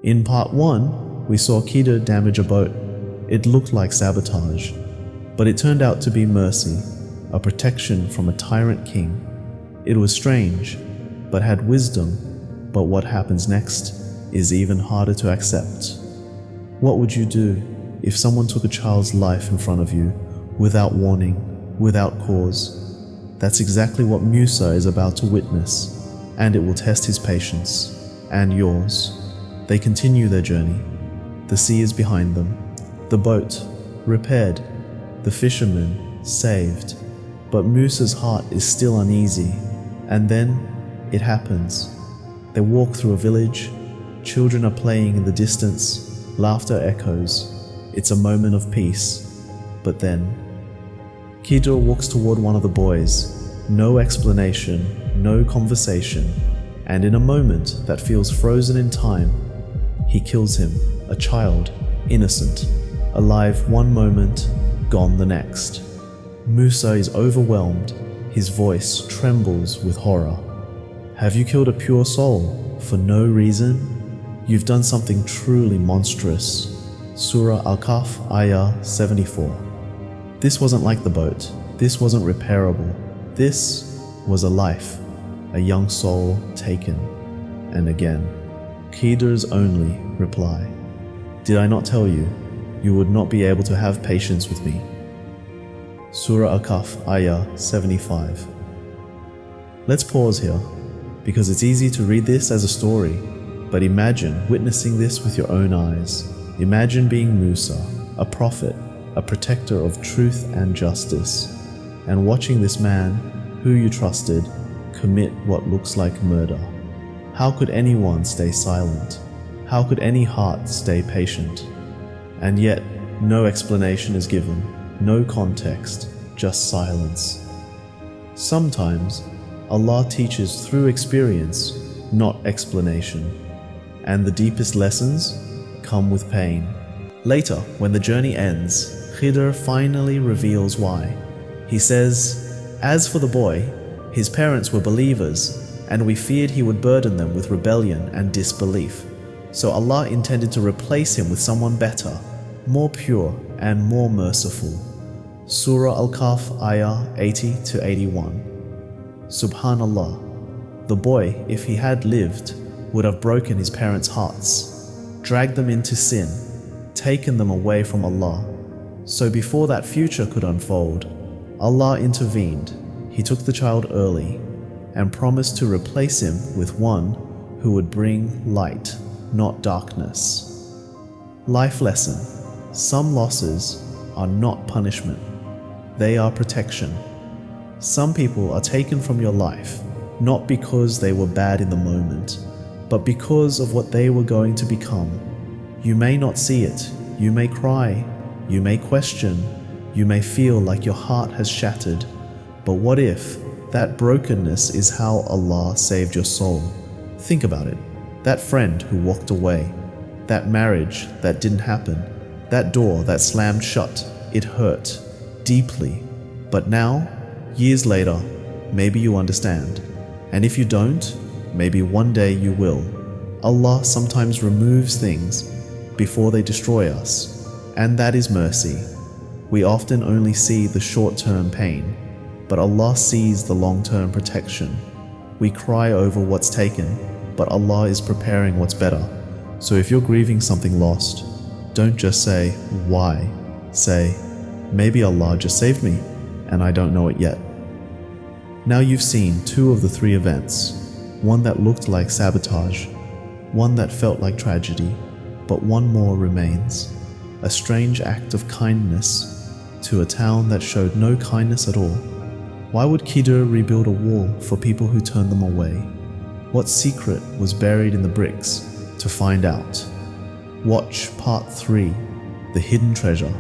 In part 1, we saw Khidr damage a boat. It looked like sabotage, but it turned out to be mercy, a protection from a tyrant king. It was strange, but had wisdom. But what happens next is even harder to accept. What would you do if someone took a child's life in front of you without warning, without cause? That's exactly what Musa is about to witness, and it will test his patience and yours. They continue their journey. The sea is behind them, the boat repaired, the fishermen saved. But Musa's heart is still uneasy, and then it happens. They walk through a village, children are playing in the distance, laughter echoes. It's a moment of peace. But then, Khidr walks toward one of the boys, no explanation, no conversation, and in a moment that feels frozen in time, he kills him, a child, innocent, alive one moment, gone the next. Musa is overwhelmed, his voice trembles with horror. Have you killed a pure soul for no reason? You've done something truly monstrous. Surah Al-Kahf, Ayah 74. This wasn't like the boat. This wasn't repairable. This was a life, a young soul taken. And again, Khidr's only reply. Did I not tell you, you would not be able to have patience with me? Surah Al-Kahf, Ayah 75. Let's pause here, because it's easy to read this as a story, but imagine witnessing this with your own eyes. Imagine being Musa, a prophet, a protector of truth and justice, and watching this man, who you trusted, commit what looks like murder. How could anyone stay silent? How could any heart stay patient? And yet, no explanation is given, no context, just silence. Sometimes, Allah teaches through experience, not explanation, and the deepest lessons come with pain. Later, when the journey ends, Khidr finally reveals why. He says, as for the boy, his parents were believers, and we feared he would burden them with rebellion and disbelief. So Allah intended to replace him with someone better, more pure and more merciful. Surah Al-Kahf, Ayah 80 to 81. Subhanallah, the boy, if he had lived, would have broken his parents' hearts, dragged them into sin, taken them away from Allah. So before that future could unfold, Allah intervened. He took the child early and promised to replace him with one who would bring light, not darkness. Life lesson: some losses are not punishment, they are protection. Some people are taken from your life, not because they were bad in the moment, but because of what they were going to become. You may not see it, you may cry, you may question, you may feel like your heart has shattered, but what if that brokenness is how Allah saved your soul? Think about it. That friend who walked away, that marriage that didn't happen, that door that slammed shut, it hurt deeply. But now, years later, maybe you understand. And if you don't, maybe one day you will. Allah sometimes removes things before they destroy us, and that is mercy. We often only see the short-term pain, but Allah sees the long-term protection. We cry over what's taken, but Allah is preparing what's better. So if you're grieving something lost, don't just say, why? Say, maybe Allah just saved me, and I don't know it yet. Now you've seen two of the three events, one that looked like sabotage, one that felt like tragedy, but one more remains, a strange act of kindness to a town that showed no kindness at all. Why would Khidr rebuild a wall for people who turned them away? What secret was buried in the bricks? To find out, watch part 3, The Hidden Treasure.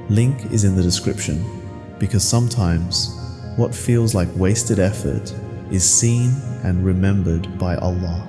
Link is in the description, because sometimes what feels like wasted effort is seen and remembered by Allah.